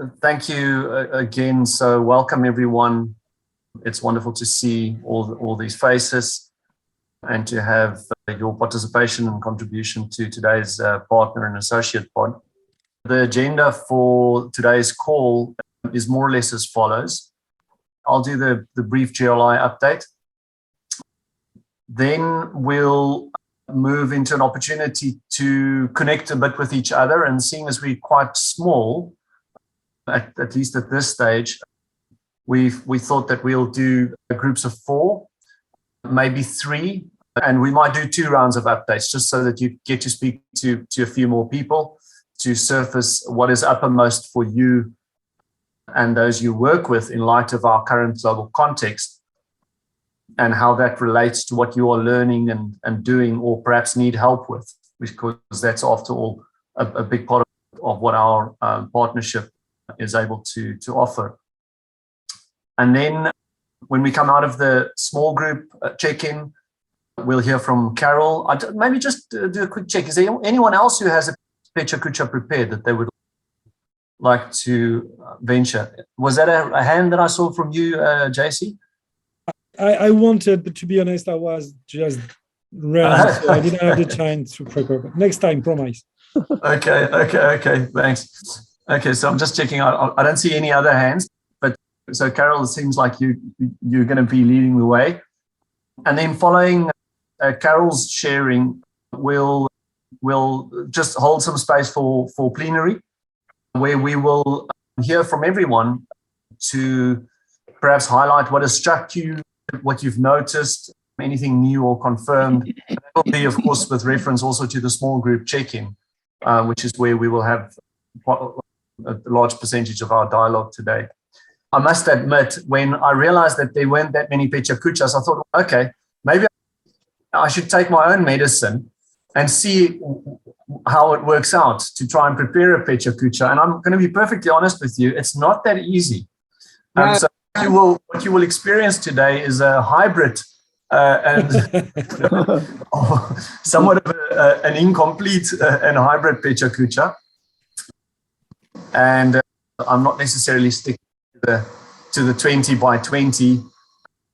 Thank you again. So welcome everyone. It's wonderful to see all these faces and to have your participation and contribution to today's partner and associate pod. The agenda for today's call is more or less as follows. I'll do the brief GRLI update. Then we'll move into an opportunity to connect a bit with each other, and seeing as we're quite small, at least at this stage, we thought that we'll do groups of 4, maybe 3, and we might do 2 rounds of updates just so that you get to speak to a few more people to surface what is uppermost for you and those you work with in light of our current global context and how that relates to what you are learning and doing or perhaps need help with, because that's after all a big part of what our partnership is able to offer. And then when we come out of the small group check-in, we'll hear from Carole. Maybe just do a quick check. Is there anyone else who has a PechaKucha prepared that they would like to venture? Was that a hand that I saw from you, JC? I wanted, but to be honest, I was just running, so I didn't have the time to prepare. Next time, promise. Okay. Thanks. Okay, so I'm just checking out. I don't see any other hands, but so Carole, it seems like you're going to be leading the way. And then following Carole's sharing, we'll just hold some space for plenary, where we will hear from everyone to perhaps highlight what has struck you, what you've noticed, anything new or confirmed. That will be, of course, with reference also to the small group check-in, which is where we will have a large percentage of our dialogue today. I must admit, when I realized that there weren't that many PechaKuchas, I thought, okay, maybe I should take my own medicine and see how it works out to try and prepare a PechaKucha. And I'm going to be perfectly honest with you, it's not that easy. So what you will experience today is a hybrid and somewhat of an incomplete and hybrid PechaKucha. And I'm not necessarily sticking to the 20 by 20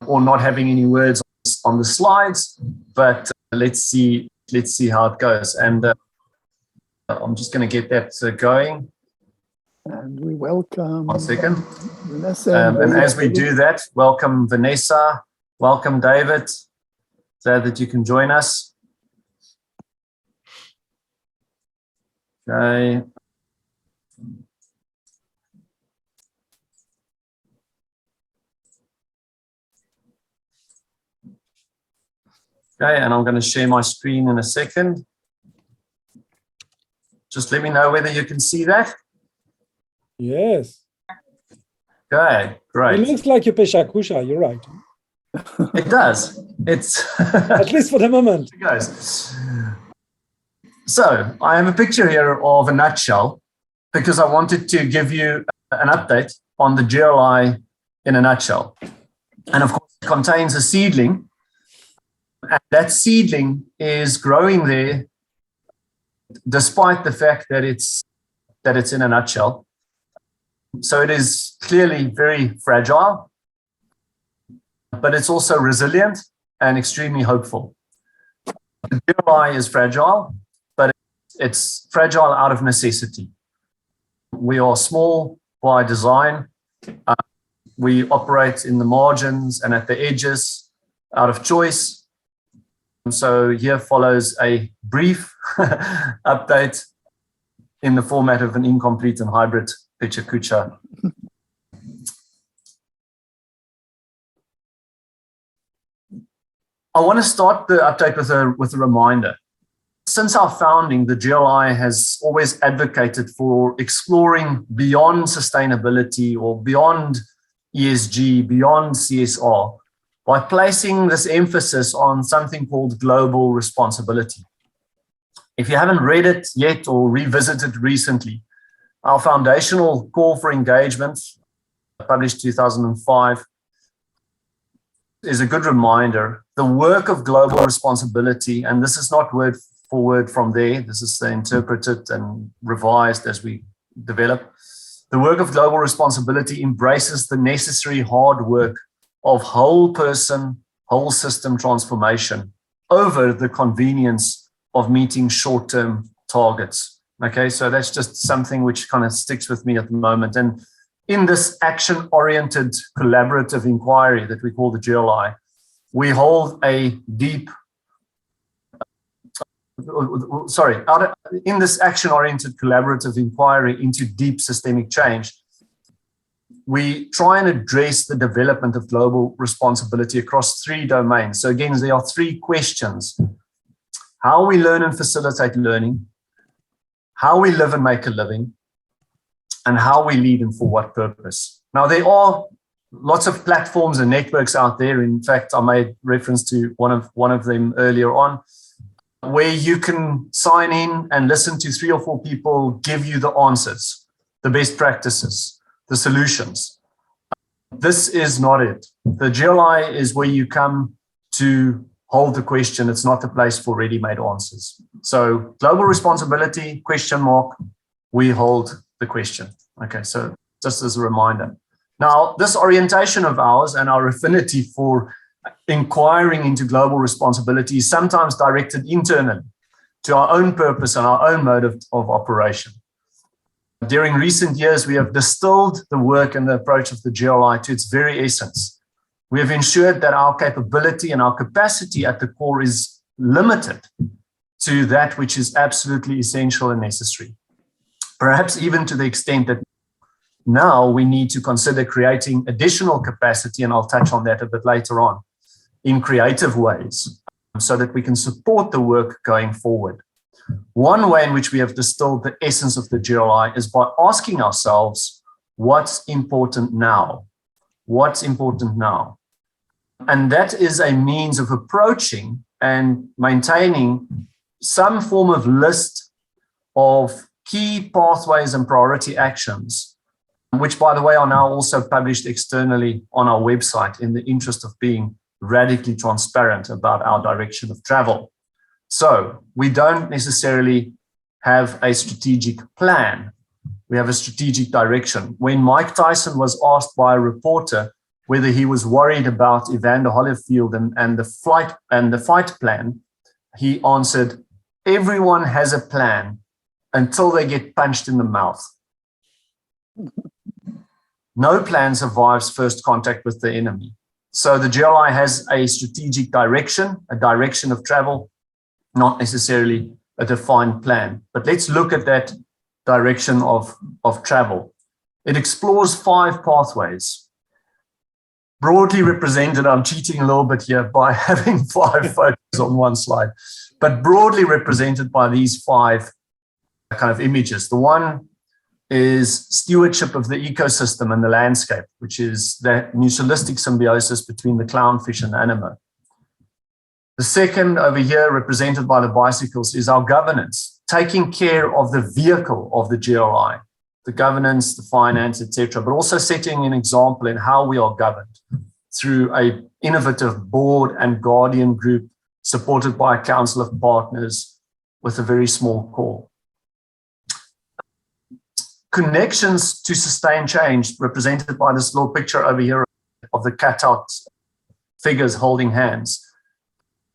or not having any words on the slides, but let's see how it goes. And I'm just going to get that going. And we welcome 1 second. Vanessa. And as we do that, welcome Vanessa, welcome David, so that you can join us. Okay. Okay, and I'm going to share my screen in a second. Just let me know whether you can see that. Yes. Okay, great. It looks like a PechaKucha, you're right. It does. It's at least for the moment. It goes. So I have a picture here of a nutshell because I wanted to give you an update on the GRLI in a nutshell. And of course, it contains a seedling. And that seedling is growing there despite the fact that it's in a nutshell. So it is clearly very fragile, but it's also resilient and extremely hopeful. The GRLI is fragile, but it's fragile out of necessity. We are small by design. We operate in the margins and at the edges out of choice. So here follows a brief update in the format of an incomplete and hybrid PechaKucha. I want to start the update with a reminder. Since our founding, the GRLI has always advocated for exploring beyond sustainability or beyond ESG, beyond CSR, by placing this emphasis on something called global responsibility. If you haven't read it yet or revisited recently, our foundational call for engagement, published 2005, is a good reminder. The work of global responsibility, and this is not word for word from there, this is interpreted and revised as we develop, The work of global responsibility embraces the necessary hard work of whole person, whole system transformation over the convenience of meeting short-term targets. Okay, so that's just something which kind of sticks with me at the moment. And in this action-oriented collaborative inquiry that we call the GRLI, we hold a deep, in this action-oriented collaborative inquiry into deep systemic change, we try and address the development of global responsibility across 3 domains. So again, there are 3 questions: how we learn and facilitate learning, how we live and make a living, and how we lead and for what purpose. Now, there are lots of platforms and networks out there. In fact, I made reference to one of them earlier on, where you can sign in and listen to 3 or 4 people give you the answers, the best practices, the solutions. This is not it. The GRLI is where you come to hold the question. It's not the place for ready-made answers. So global responsibility, question mark, we hold the question. Okay, so just as a reminder. Now, this orientation of ours and our affinity for inquiring into global responsibility is sometimes directed internally to our own purpose and our own mode of operation. During recent years, we have distilled the work and the approach of the GRLI to its very essence. We have ensured that our capability and our capacity at the core is limited to that which is absolutely essential and necessary. Perhaps even to the extent that now we need to consider creating additional capacity, and I'll touch on that a bit later on, in creative ways, so that we can support the work going forward. One way in which we have distilled the essence of the GRLI is by asking ourselves, what's important now? What's important now? And that is a means of approaching and maintaining some form of list of key pathways and priority actions, which, by the way, are now also published externally on our website in the interest of being radically transparent about our direction of travel. So we don't necessarily have a strategic plan. We have a strategic direction. When Mike Tyson was asked by a reporter whether he was worried about Evander Holyfield and the fight plan, he answered, everyone has a plan until they get punched in the mouth. No plan survives first contact with the enemy. So the GRLI has a strategic direction, a direction of travel, not necessarily a defined plan. But let's look at that direction of travel. It explores 5 pathways. Broadly represented, I'm cheating a little bit here by having 5 photos on one slide, but broadly represented by these 5 kind of images. The one is stewardship of the ecosystem and the landscape, which is that mutualistic symbiosis between the clownfish and the anima. The second over here, represented by the bicycles, is our governance, taking care of the vehicle of the GRLI, the governance, the finance, etc., but also setting an example in how we are governed through an innovative board and guardian group supported by a council of partners with a very small core. Connections to sustain change, represented by this little picture over here of the cutout figures holding hands.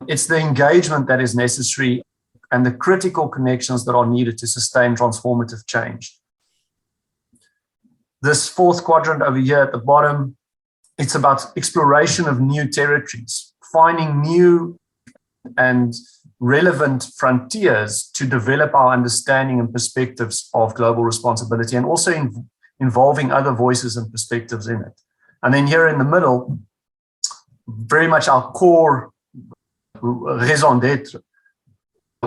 It's the engagement that is necessary and the critical connections that are needed to sustain transformative change. This 4th quadrant over here at the bottom, it's about exploration of new territories, finding new and relevant frontiers to develop our understanding and perspectives of global responsibility, and also involving other voices and perspectives in it. And then here in the middle, very much our core raison d'etre,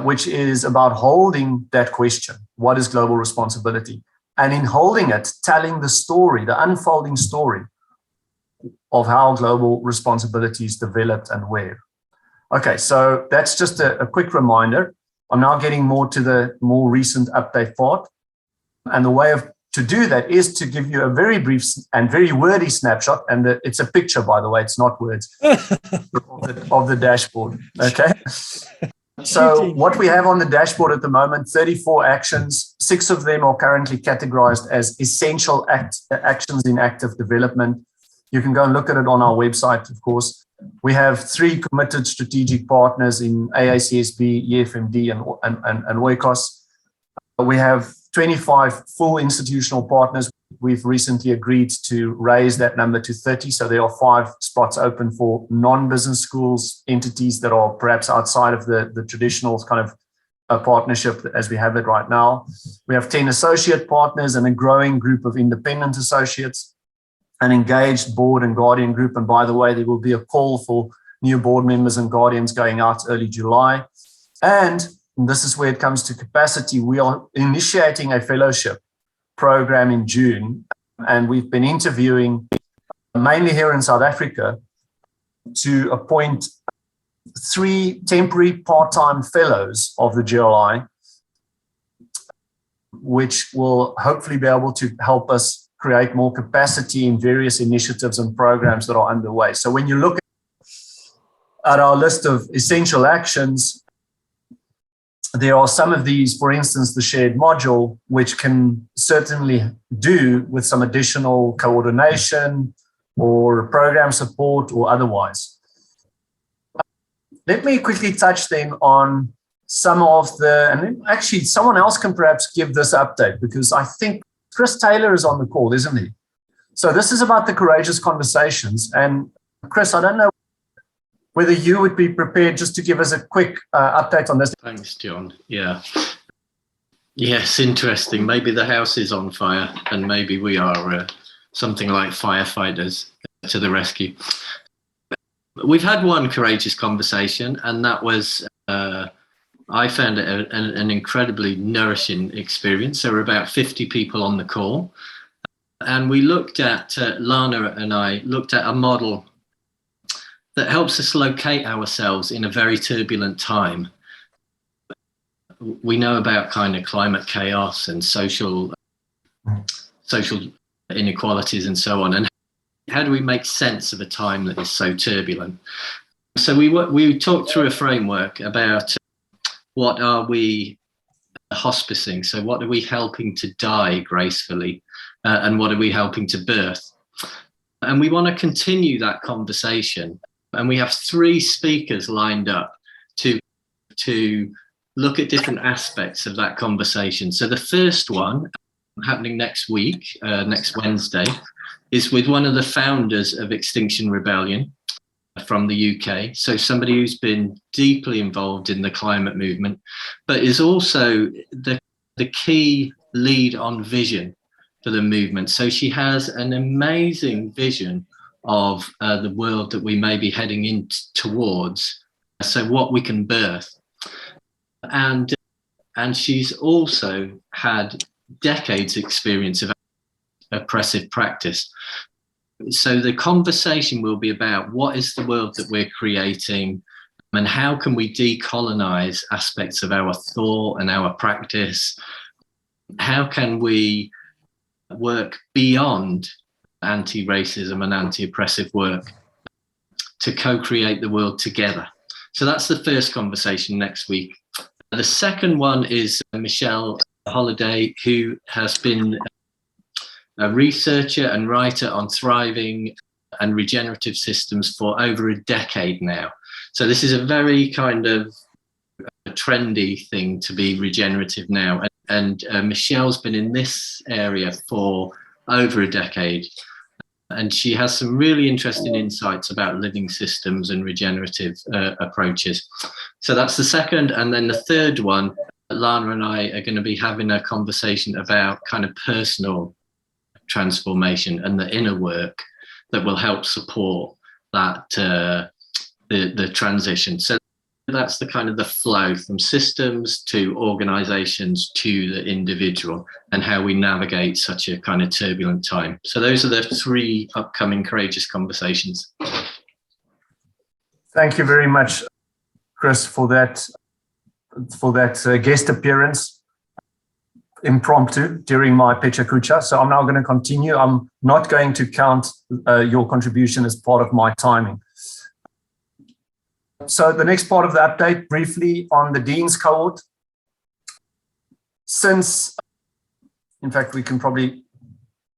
which is about holding that question, what is global responsibility? And in holding it, telling the story, the unfolding story of how global responsibility is developed and where. Okay, so that's just a quick reminder. I'm now getting more to the more recent update part. And the way to do that is to give you a very brief and very wordy snapshot. And it's a picture, by the way, it's not words, of the dashboard. Okay. So what we have on the dashboard at the moment, 34 actions, 6 of them are currently categorized as essential actions in active development. You can go and look at it on our website, of course. We have 3 committed strategic partners in AACSB, EFMD, and Oikos. We have 25 full institutional partners. We've recently agreed to raise that number to 30. So there are 5 spots open for non-business schools, entities that are perhaps outside of the traditional kind of partnership as we have it right now. We have 10 associate partners and a growing group of independent associates, an engaged board and guardian group. And by the way, there will be a call for new board members and guardians going out early July. And this is where it comes to capacity. We are initiating a fellowship program in June, and we've been interviewing mainly here in South Africa to appoint 3 temporary part-time fellows of the GRLI, which will hopefully be able to help us create more capacity in various initiatives and programs that are underway. So when you look at our list of essential actions, there are some of these, for instance, the shared module, which can certainly do with some additional coordination or program support or otherwise. Let me quickly touch then on some of the, and actually someone else can perhaps give this update, because I think Chris Taylor is on the call, isn't he? So this is about the courageous conversations. And Chris, I don't know whether you would be prepared just to give us a quick update on this. Thanks, John. Yeah. Yes, interesting. Maybe the house is on fire and maybe we are something like firefighters to the rescue. We've had one courageous conversation, and that was, I found it an incredibly nourishing experience. There were about 50 people on the call. And we looked at, Lana and I looked at a model that helps us locate ourselves in a very turbulent time. We know about kind of climate chaos and social inequalities and so on. And how do we make sense of a time that is so turbulent? So we talked through a framework about what are we hospicing? So what are we helping to die gracefully? And what are we helping to birth? And we want to continue that conversation. And we have 3 speakers lined up to look at different aspects of that conversation. So the first one, happening next week, next Wednesday, is with one of the founders of Extinction Rebellion from the UK. So somebody who's been deeply involved in the climate movement, but is also the key lead on vision for the movement. So she has an amazing vision of the world that we may be heading in towards, so what we can birth. And she's also had decades experience of oppressive practice. So the conversation will be about what is the world that we're creating, and how can we decolonize aspects of our thought and our practice? How can we work beyond anti-racism and anti-oppressive work to co-create the world together? So that's the first conversation next week. The second one is Michelle Holliday, who has been a researcher and writer on thriving and regenerative systems for over a decade now. So this is a very kind of a trendy thing to be regenerative now. And Michelle's been in this area for over a decade. And she has some really interesting insights about living systems and regenerative approaches. So that's the second. And then the third one, Lana and I are going to be having a conversation about kind of personal transformation and the inner work that will help support that, the transition. So that's the kind of the flow from systems to organizations to the individual, and how we navigate such a kind of turbulent time. So those are the 3 upcoming courageous conversations. Thank you very much, Chris, for that guest appearance, impromptu, during my PechaKucha. So I'm now going to continue. I'm not going to count your contribution as part of my timing. So the next part of the update, briefly on the Dean's Cohort. In fact, we can probably,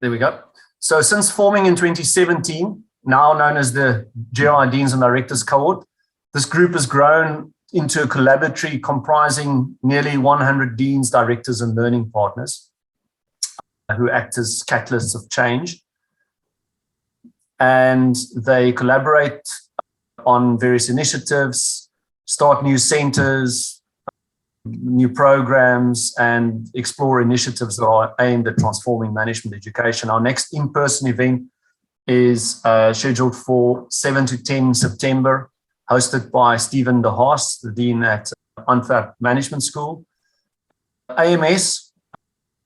there we go. So since forming in 2017, now known as the GRLI Deans and Directors Cohort, this group has grown into a collaboratory comprising nearly 100 deans, directors, and learning partners who act as catalysts of change. And they collaborate on various initiatives, start new centers, new programs, and explore initiatives that are aimed at transforming management education. Our next in-person event is scheduled for 7 to 10 September, hosted by Stephen de Haas, the Dean at UNFAP Management School. AMS,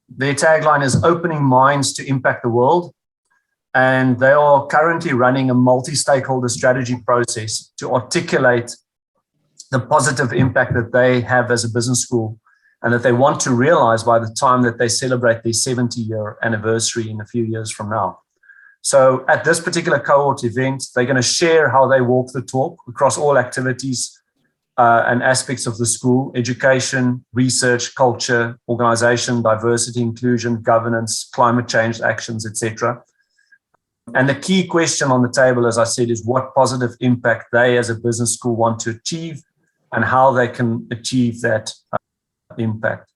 their tagline is Opening Minds to Impact the World. And they are currently running a multi-stakeholder strategy process to articulate the positive impact that they have as a business school and that they want to realize by the time that they celebrate their 70-year anniversary in a few years from now. So at this particular cohort event, they're going to share how they walk the talk across all activities and aspects of the school: education, research, culture, organization, diversity, inclusion, governance, climate change actions, etc. And the key question on the table, as I said, is what positive impact they as a business school want to achieve and how they can achieve that impact.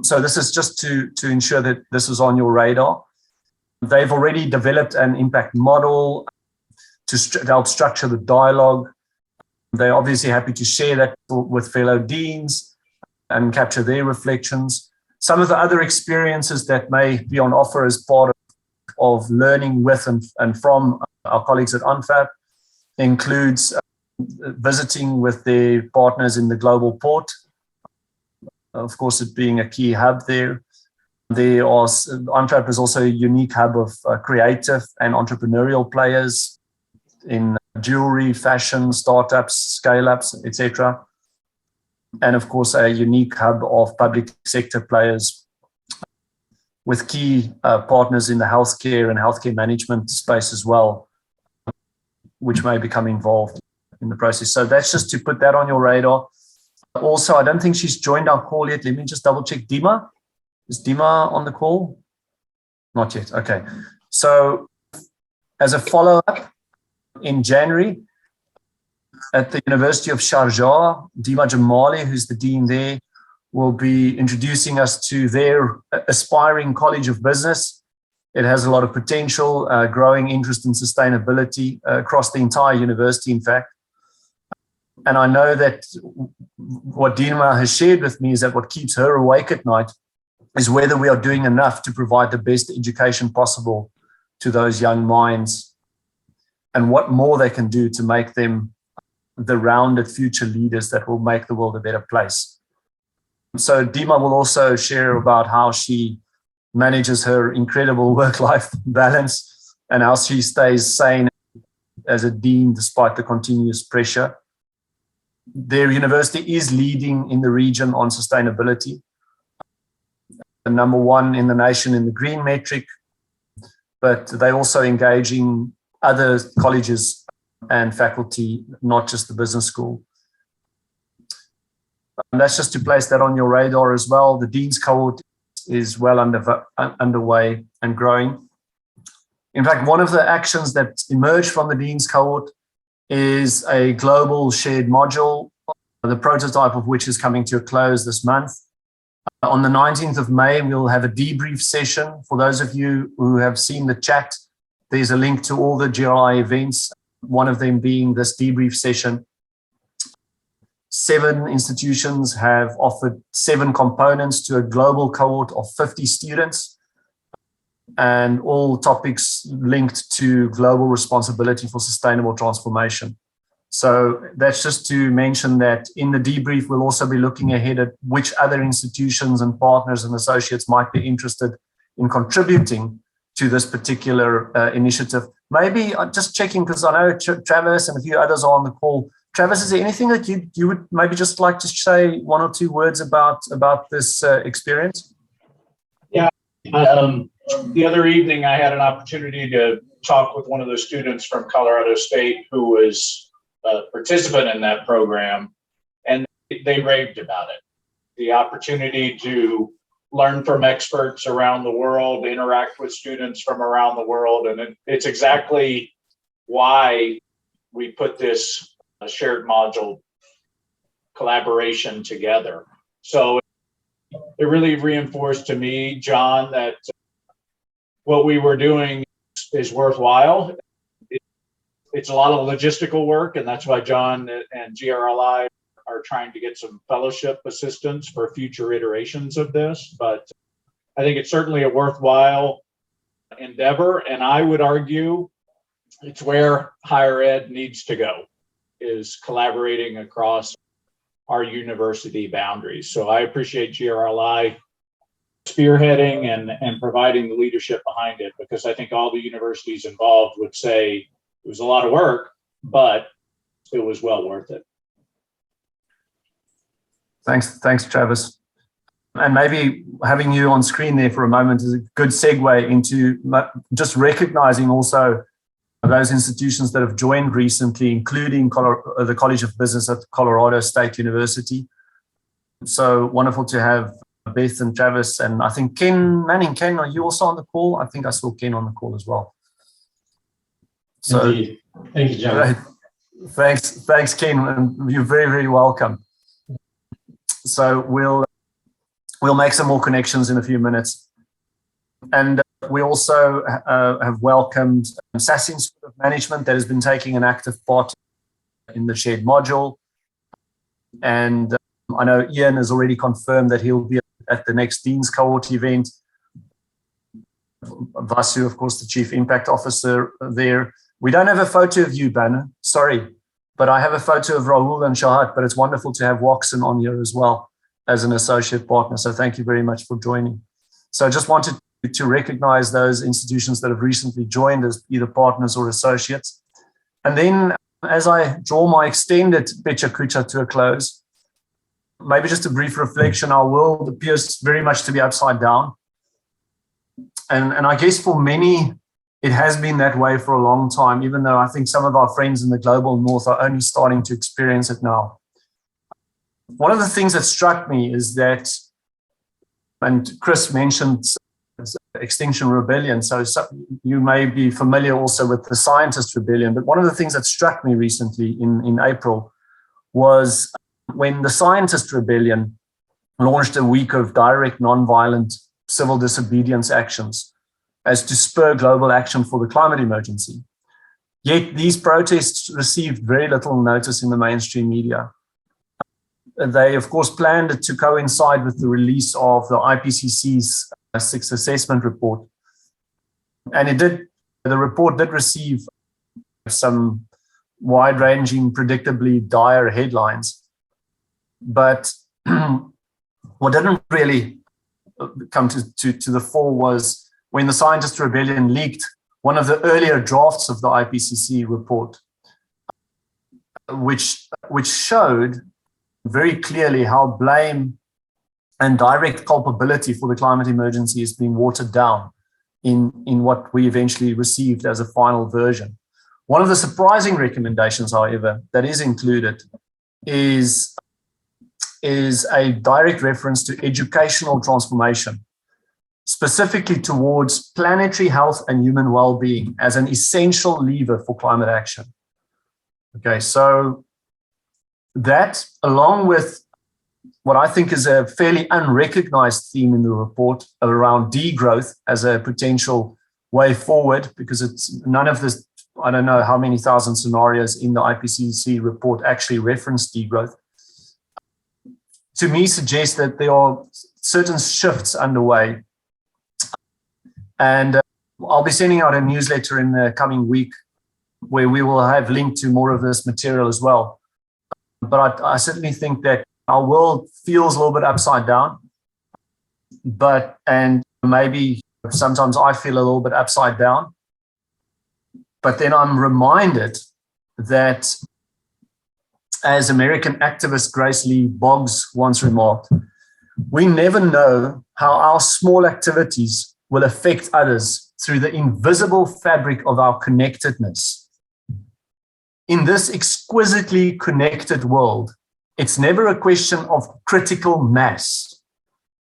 So this is just to ensure that this is on your radar. They've already developed an impact model to help structure the dialogue. They're obviously happy to share that with fellow deans and capture their reflections. Some of the other experiences that may be on offer as part of learning with and from our colleagues at UNFAP includes visiting with their partners in the global port, of course, it being a key hub there. UNFAP is also a unique hub of creative and entrepreneurial players in jewelry, fashion, startups, scale-ups, etc. And of course, a unique hub of public sector players with key partners in the healthcare and healthcare management space as well, which may become involved in the process. So that's just to put that on your radar. Also, I don't think she's joined our call yet. Let me just double check. Dima? Is Dima on the call? Not yet. Okay. So as a follow-up, in January, at the University of Sharjah, Dima Jamali, who's the dean there, will be introducing us to their aspiring College of Business. It has a lot of potential, growing interest in sustainability across the entire university, in fact. And I know that what Dima has shared with me is that what keeps her awake at night is whether we are doing enough to provide the best education possible to those young minds and what more they can do to make them the rounded future leaders that will make the world a better place. So Dima will also share about how she manages her incredible work-life balance and how she stays sane as a dean despite the continuous pressure. Their university is leading in the region on sustainability. The number one in the nation in the green metric, but they're also engaging other colleges and faculty, not just the business school. And that's just to place that on your radar as well. The Dean's Cohort is well underway and growing. In fact, one of the actions that emerged from the Dean's Cohort is a global shared module, the prototype of which is coming to a close this month. On the 19th of May, we'll have a debrief session. For those of you who have seen the chat, there's a link to all the GRLI events, one of them being this debrief session. 7 institutions have offered 7 components to a global cohort of 50 students, and all topics linked to global responsibility for sustainable transformation. So that's just to mention that in the debrief, we'll also be looking ahead at which other institutions and partners and associates might be interested in contributing to this particular initiative. Maybe just checking, because I know Travis and a few others are on the call. Travis, is there anything that you would maybe just like to say 1 or 2 words about this experience? Yeah. The other evening, I had an opportunity to talked with one of the students from Colorado State who was a participant in that program, and they raved about it. The opportunity to learn from experts around the world, interact with students from around the world, and it's exactly why we put this shared module collaboration together. So it really reinforced to me, John, that what we were doing is worthwhile. It's a lot of logistical work, and that's why John and GRLI are trying to get some fellowship assistance for future iterations of this. But I think it's certainly a worthwhile endeavor, and I would argue it's where higher ed needs to go, is collaborating across our university boundaries. So I appreciate GRLI spearheading and providing the leadership behind it, because I think all the universities involved would say it was a lot of work, but it was well worth it. Thanks, Travis. And maybe having you on screen there for a moment is a good segue into just recognizing also those institutions that have joined recently, including the College of Business at Colorado State University. So wonderful to have Beth and Travis, and I think Ken Manning. Ken, are you also on the call? I think I saw Ken on the call as well. So, indeed. Thank you, John. Thanks, Ken, and you're very, very welcome. So we'll make some more connections in a few minutes. And we also have welcomed Sassin School of Management that has been taking an active part in the shared module. And I know Ian has already confirmed that he'll be at the next Dean's Cohort event. Vasu, of course, the Chief Impact Officer there. We don't have a photo of you, Banner, sorry, but I have a photo of Rahul and Shahat, but it's wonderful to have Watson on here as well as an associate partner. So thank you very much for joining. So I just wanted to recognize those institutions that have recently joined as either partners or associates. And then as I draw my extended PechaKucha to a close, maybe just a brief reflection. Our world appears very much to be upside down. And I guess for many, it has been that way for a long time, even though I think some of our friends in the global north are only starting to experience it now. One of the things that struck me is that, and Chris mentioned Extinction Rebellion, so you may be familiar also with the Scientist Rebellion, but one of the things that struck me recently in April was when the Scientist Rebellion launched a week of direct, non-violent civil disobedience actions as to spur global action for the climate emergency. Yet these protests received very little notice in the mainstream media. They, of course, planned it to coincide with the release of the IPCC's sixth assessment report. And the report did receive some wide-ranging, predictably dire headlines. But what didn't really come to the fore was when the Scientist Rebellion leaked one of the earlier drafts of the IPCC report, which showed very clearly how blame and direct culpability for the climate emergency is being watered down in what we eventually received as a final version. One of the surprising recommendations, however, that is included is a direct reference to educational transformation, specifically towards planetary health and human well-being as an essential lever for climate action. Okay, so that, along with what I think is a fairly unrecognized theme in the report around degrowth as a potential way forward, because it's none of this, I don't know how many thousand scenarios in the IPCC report actually reference degrowth, to me suggests that there are certain shifts underway. And I'll be sending out a newsletter in the coming week where we will have linked to more of this material as well. But I certainly think that our world feels a little bit upside down, and maybe sometimes I feel a little bit upside down. But then I'm reminded that, as American activist Grace Lee Boggs once remarked, we never know how our small activities will affect others through the invisible fabric of our connectedness. In this exquisitely connected world, it's never a question of critical mass.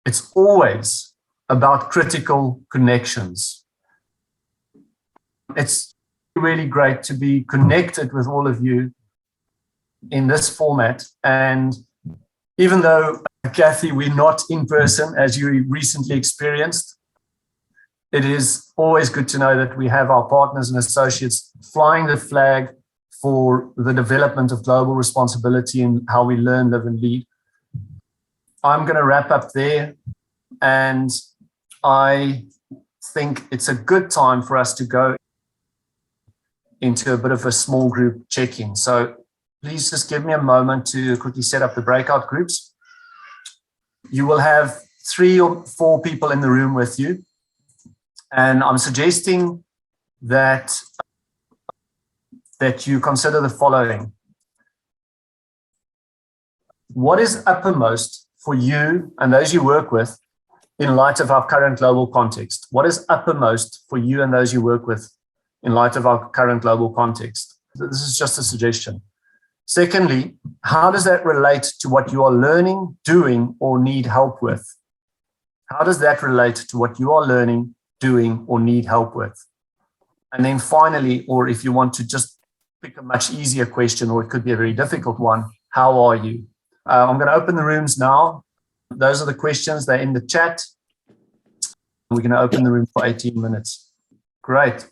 It's always about critical connections. It's really great to be connected with all of you in this format. And even though, Kathy, we're not in person, as you recently experienced, it is always good to know that we have our partners and associates flying the flag for the development of global responsibility and how we learn, live, and lead. I'm going to wrap up there, and I think it's a good time for us to go into a bit of a small group check-in. So please just give me a moment to quickly set up the breakout groups. You will have 3 or 4 people in the room with you. And I'm suggesting that you consider the following. What is uppermost for you and those you work with in light of our current global context? What is uppermost for you and those you work with in light of our current global context? This is just a suggestion. Secondly, how does that relate to what you are learning, doing, or need help with? How does that relate to what you are learning, doing, or need help with? And then finally, or if you want to just pick a much easier question, or it could be a very difficult one, how are you? I'm going to open the rooms now. Those are the questions. They're in the chat. We're going to open the room for 18 minutes. Great.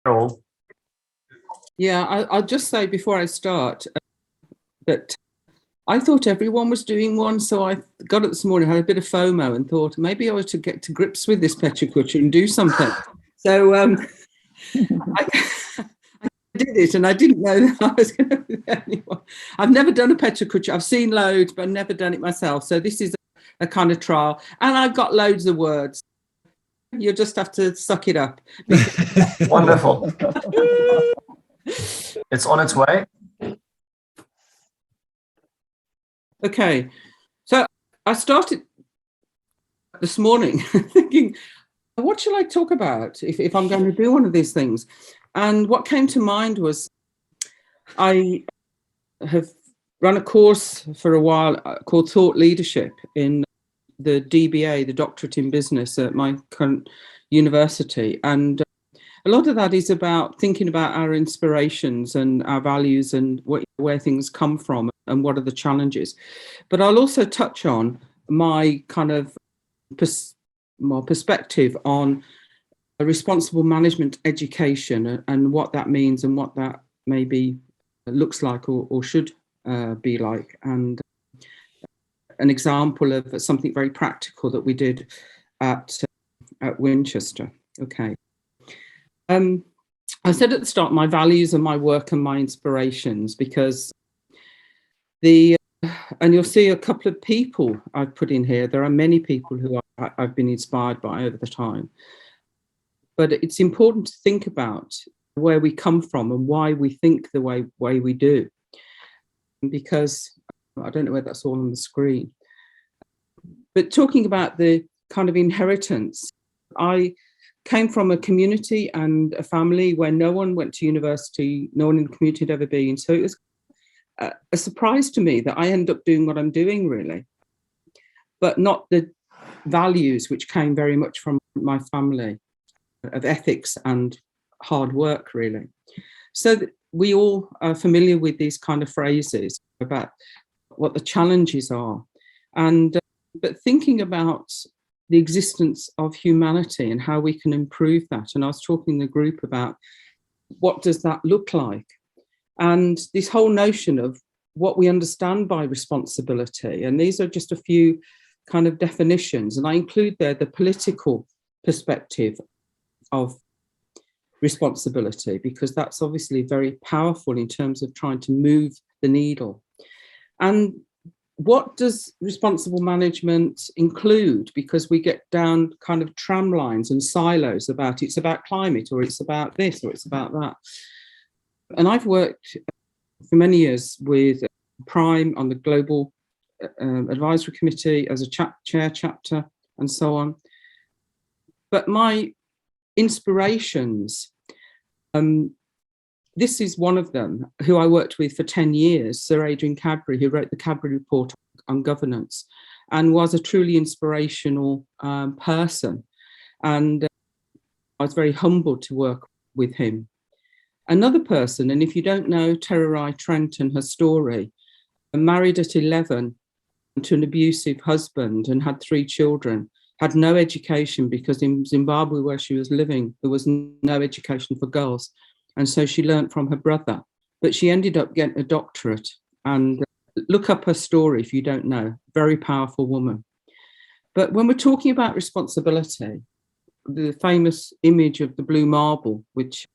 Carole. Yeah, I'll just say before I start that I thought everyone was doing one, so I got it this morning, had a bit of FOMO and thought maybe I ought to get to grips with this PechaKucha and do something. So I did it, and I didn't know that I was going to be the only one. I've never done a PechaKucha. I've seen loads, but I've never done it myself. So this is a kind of trial, and I've got loads of words. You'll just have to suck it up. Wonderful. It's on its way. Okay, so I started this morning thinking, what shall I talk about if I'm going to do one of these things? And what came to mind was I have run a course for a while called Thought Leadership in the DBA, the Doctorate in Business at my current university. And a lot of that is about thinking about our inspirations and our values and where things come from and what are the challenges. But I'll also touch on my kind of more perspective on a responsible management education and what that means and what that maybe looks like or should be like. And an example of something very practical that we did at Winchester. Okay. I said at the start, my values and my work and my inspirations, because and you'll see a couple of people I've put in here. There are many people who I've been inspired by over the time. But it's important to think about where we come from and why we think the way we do. Because I don't know whether that's all on the screen. But talking about the kind of inheritance, I came from a community and a family where no one went to university, no one in the community had ever been. So it was a surprise to me that I ended up doing what I'm doing, really, but not the values which came very much from my family of ethics and hard work, really. So we all are familiar with these kind of phrases about what the challenges are, and but thinking about the existence of humanity and how we can improve that. And I was talking in the group about what does that look like, and this whole notion of what we understand by responsibility. And these are just a few kind of definitions, and I include there the political perspective of responsibility, because that's obviously very powerful in terms of trying to move the needle. And what does responsible management include? Because we get down kind of tram lines and silos about it's about climate, or it's about this, or it's about that. And I've worked for many years with Prime on the Global Advisory Committee as a chair chapter and so on. But my inspirations, this is one of them, who I worked with for 10 years, Sir Adrian Cadbury, who wrote the Cadbury Report on governance and was a truly inspirational person. And I was very humbled to work with him. Another person, and if you don't know Tererai Trent and her story, married at 11 to an abusive husband and had 3 children, had no education because in Zimbabwe, where she was living, there was no education for girls. And so she learned from her brother, but she ended up getting a doctorate. And look up her story if you don't know. Very powerful woman. But when we're talking about responsibility, the famous image of the blue marble, which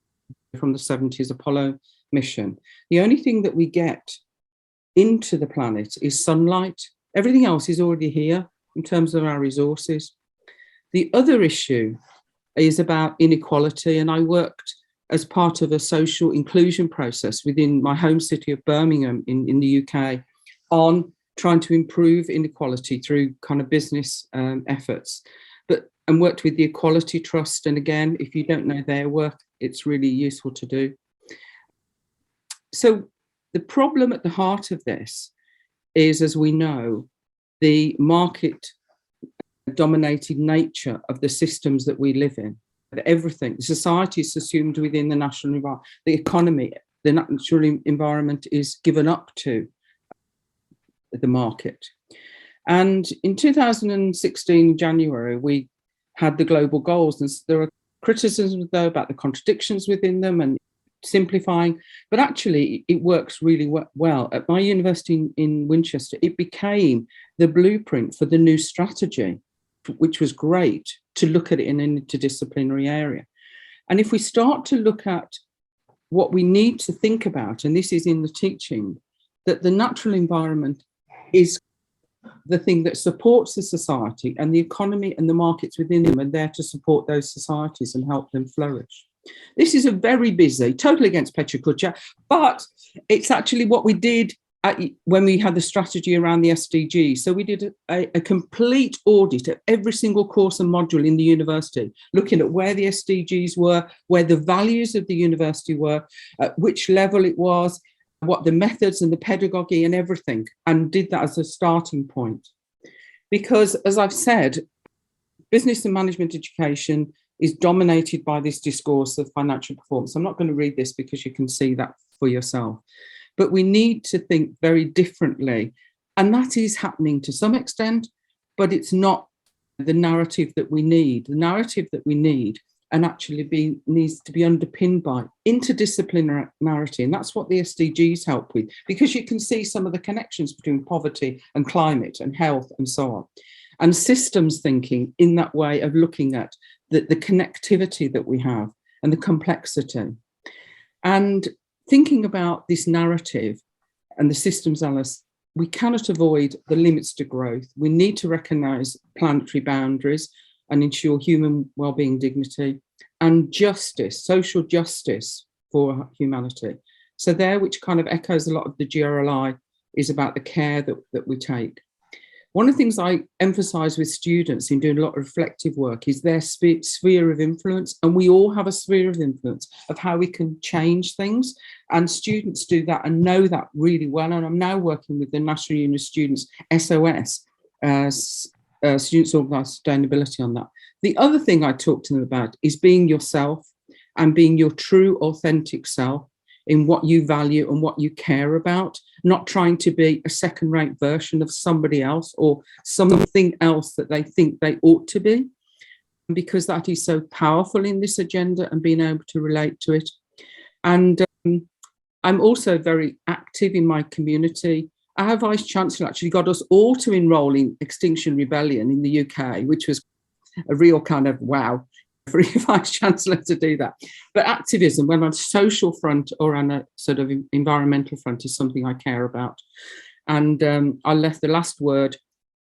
from the 70s Apollo mission, the only thing that we get into the planet is sunlight. Everything else is already here in terms of our resources. The other issue is about inequality, and I worked as part of a social inclusion process within my home city of Birmingham in the UK on trying to improve inequality through kind of business efforts, and worked with the Equality Trust. And again, if you don't know their work, it's really useful to do. So the problem at the heart of this is, as we know, the market-dominated nature of the systems that we live in. Everything, society is assumed within the national environment, the economy, the natural environment is given up to the market. And in 2016, January, we had the global goals, and there are criticisms though about the contradictions within them and simplifying, but actually it works really well. At my university in Winchester, it became the blueprint for the new strategy, which was great to look at it in an interdisciplinary area. And if we start to look at what we need to think about, and this is in the teaching, that the natural environment is the thing that supports the society, and the economy and the markets within them are there to support those societies and help them flourish. This is a very busy, totally against PechaKucha, but it's actually what we did when we had the strategy around the SDGs. So we did a complete audit of every single course and module in the university, looking at where the SDGs were, where the values of the university were, at which level it was, what the methods and the pedagogy and everything, and did that as a starting point. Because, as I've said, business and management education is dominated by this discourse of financial performance. I'm not going to read this because you can see that for yourself. But we need to think very differently. And that is happening to some extent, but it's not the narrative that we need. The narrative that we need and actually needs to be underpinned by interdisciplinarity. And that's what the SDGs help with, because you can see some of the connections between poverty and climate and health and so on. And systems thinking in that way of looking at the connectivity that we have and the complexity. And thinking about this narrative and the systems analysis, we cannot avoid the limits to growth. We need to recognise planetary boundaries and ensure human well-being, dignity, and justice, social justice for humanity. So there, which kind of echoes a lot of the GRLI, is about the care that we take. One of the things I emphasise with students in doing a lot of reflective work is their sphere of influence, and we all have a sphere of influence of how we can change things, and students do that and know that really well. And I'm now working with the National Union of Students, SOS, Students Organised Sustainability, on that. The other thing I talk to them about is being yourself and being your true, authentic self. in what you value and what you care about, not trying to be a second-rate version of somebody else or something else that they think they ought to be, because that is so powerful in this agenda and being able to relate to it. And I'm also very active in my community. Our Vice-Chancellor actually got us all to enrol in Extinction Rebellion in the UK, which was a real kind of wow for a Vice-Chancellor to do that. But activism, whether on a social front or on a sort of environmental front, is something I care about. And I left the last word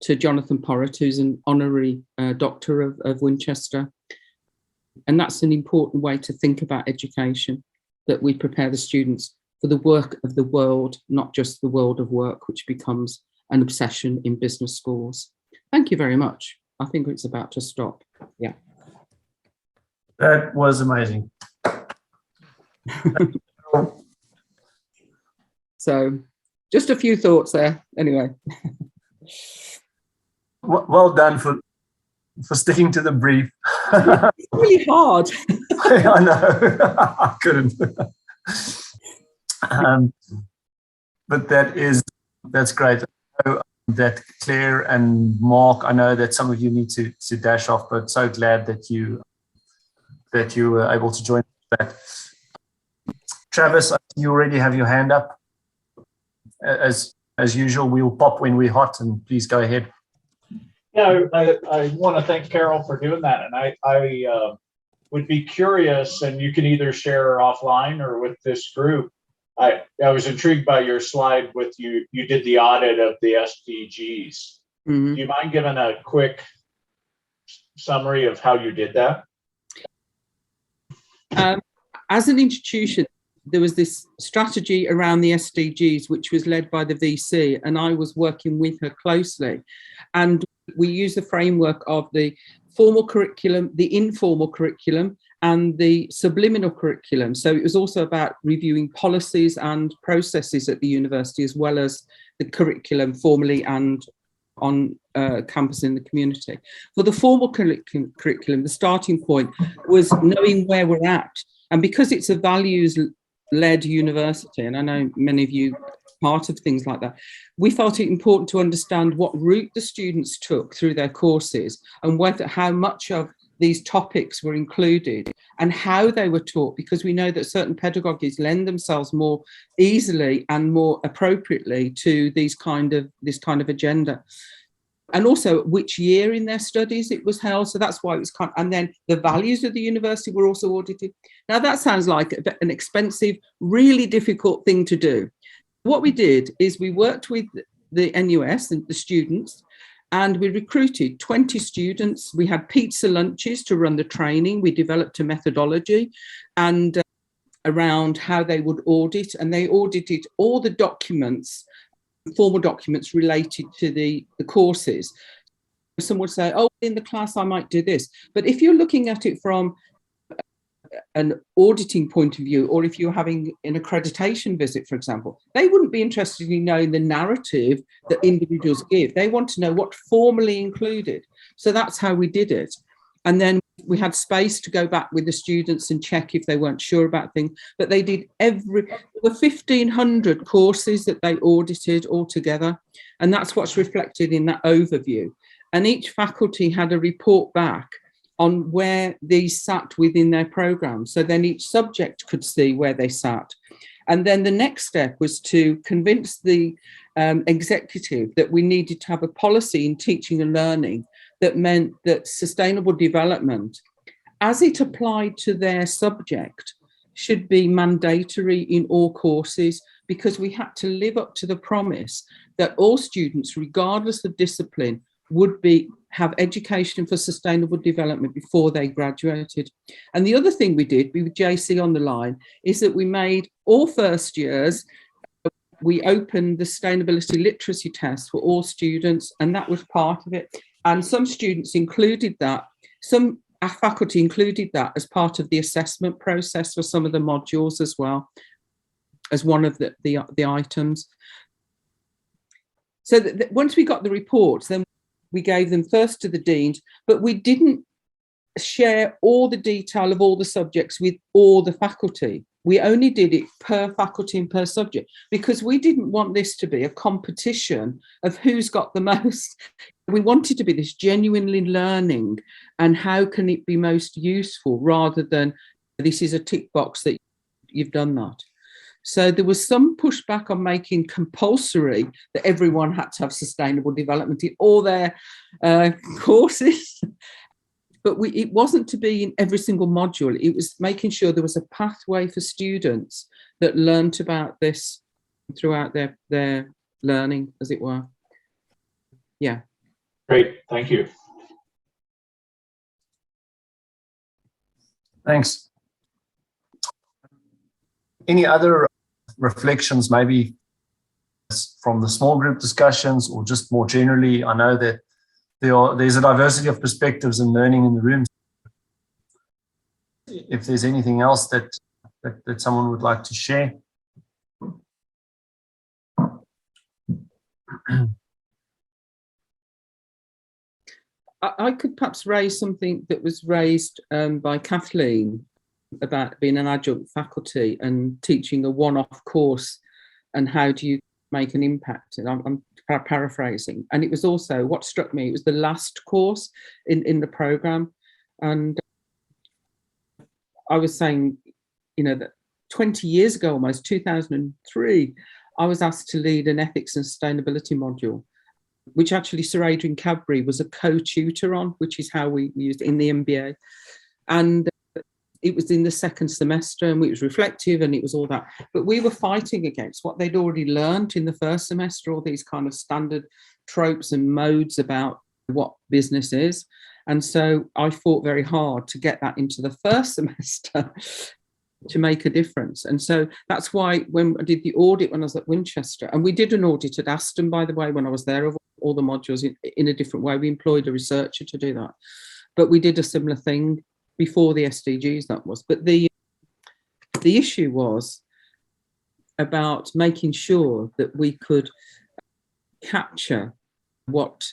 to Jonathan Porritt, who's an honorary doctor of Winchester. And that's an important way to think about education, that we prepare the students for the work of the world, not just the world of work, which becomes an obsession in business schools. Thank you very much. I think it's about to stop. Yeah. That was amazing. So just a few thoughts there. Anyway. Well done for sticking to the brief. It's really hard. I know. I couldn't. But that's great. I know that Claire and Mark, I know that some of you need to dash off, but so glad that you were able to join that. Travis, you already have your hand up. As usual, we'll pop when we're hot, and please go ahead. Yeah, I want to thank Carole for doing that, and I would be curious, and you can either share offline or with this group. I was intrigued by your slide with you did the audit of the SDGs. Mm-hmm. Do you mind giving a quick summary of how you did that? As an institution, there was this strategy around the SDGs, which was led by the VC, and I was working with her closely. And we used the framework of the formal curriculum, the informal curriculum, and the subliminal curriculum. So it was also about reviewing policies and processes at the university, as well as the curriculum formally and on campus in the community. For the formal curriculum, the starting point was knowing where we're at. And because it's a values-led university, and I know many of you are part of things like that, we felt it important to understand what route the students took through their courses and how much of these topics were included and how they were taught, because we know that certain pedagogies lend themselves more easily and more appropriately to this kind of agenda. And also which year in their studies it was held. So that's why it was and then the values of the university were also audited. Now that sounds like an expensive, really difficult thing to do. What we did is we worked with the NUS and the students, and we recruited 20 students. We had pizza lunches to run the training. We developed a methodology and around how they would audit, and they audited all the documents, formal documents related to the courses. Some would say, oh, in the class, I might do this. But if you're looking at it from an auditing point of view, or if you're having an accreditation visit, for example, they wouldn't be interested in knowing the narrative that individuals give. They want to know what formally included. So that's how we did it. And then we had space to go back with the students and check if they weren't sure about things. But they did there were 1,500 courses that they audited altogether. And that's what's reflected in that overview. And each faculty had a report back on where these sat within their program. So then each subject could see where they sat. And then the next step was to convince the executive that we needed to have a policy in teaching and learning that meant that sustainable development, as it applied to their subject, should be mandatory in all courses, because we had to live up to the promise that all students, regardless of discipline, would have education for sustainable development before they graduated. And the other thing we did, with JC on the line, is that we made all first years, we opened the sustainability literacy test for all students, and that was part of it. And some students included that, our faculty included that as part of the assessment process for some of the modules as well, as one of the items. So once we got the reports, then we gave them first to the deans, but we didn't share all the detail of all the subjects with all the faculty. we only did it per faculty and per subject because we didn't want this to be a competition of who's got the most. We wanted to be this genuinely learning and how can it be most useful rather than this is a tick box that you've done that. So there was some pushback on making compulsory that everyone had to have sustainable development in all their courses. But it wasn't to be in every single module. It was making sure there was a pathway for students that learnt about this throughout their learning, as it were. Yeah. Great, thank you. Thanks. Any other reflections, maybe from the small group discussions or just more generally? I know that there's a diversity of perspectives and learning in the room. If there's anything else that someone would like to share. I could perhaps raise something that was raised by Kathleen about being an adjunct faculty and teaching a one-off course and how do you make an impact. And I'm paraphrasing. And it was also, what struck me, it was the last course in the program. And I was saying, you know, that 20 years ago, almost 2003, I was asked to lead an ethics and sustainability module, which actually Sir Adrian Cadbury was a co-tutor on, which is how we used it in the MBA. And it was in the second semester and it was reflective and it was all that. But we were fighting against what they'd already learned in the first semester, all these kind of standard tropes and modes about what business is. And so I fought very hard to get that into the first semester to make a difference. And so that's why when I did the audit when I was at Winchester, and we did an audit at Aston, by the way, when I was there, of all the modules in a different way. We employed a researcher to do that. But we did a similar thing before the SDGs, that was. But the issue was about making sure that we could capture what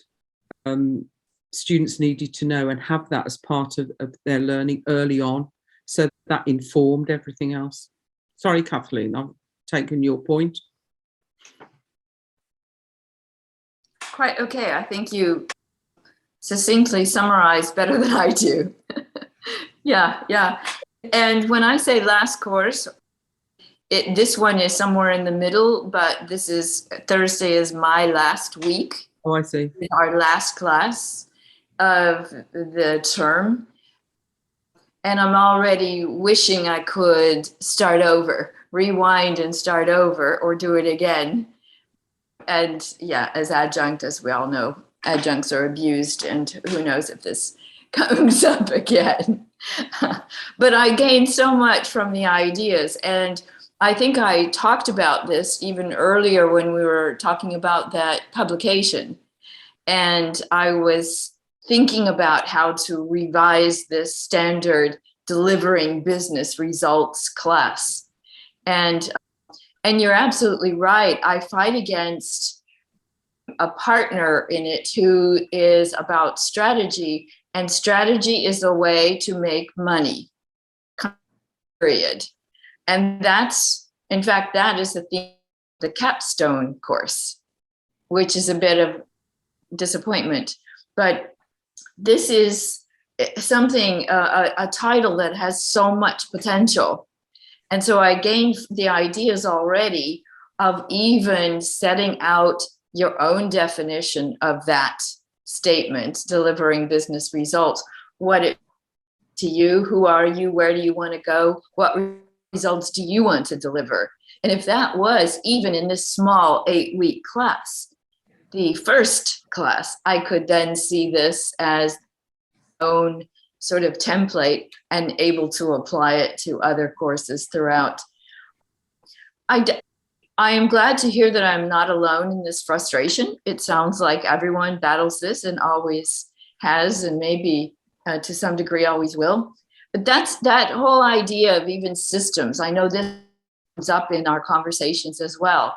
students needed to know and have that as part of their learning early on. So that informed everything else. Sorry, Kathleen, I've taken your point. Quite okay. I think you succinctly summarized better than I do. Yeah. And when I say last course, this one is somewhere in the middle, but Thursday is my last week. Oh, I see. Our last class of the term. And I'm already wishing I could start over, rewind and start over or do it again. And yeah, as adjunct, as we all know, adjuncts are abused and who knows if this comes up again. But I gained so much from the ideas. And I think I talked about this even earlier when we were talking about that publication. And I was thinking about how to revise this standard delivering business results class. And you're absolutely right. I fight against a partner in it who is about strategy, and strategy is a way to make money, period. And that's, in fact, that is the theme of the capstone course, which is a bit of disappointment. But this is something, a title that has so much potential. And so I gained the ideas already of even setting out your own definition of that statement, delivering business results. What it to you, who are you, where do you want to go, what results do you want to deliver? And if that was even in this small 8-week class, the first class, I could then see this as own sort of template and able to apply it to other courses throughout. I am glad to hear that I'm not alone in this frustration. It sounds like everyone battles this and always has, and maybe to some degree always will. But that's that whole idea of even systems. I know this comes up in our conversations as well.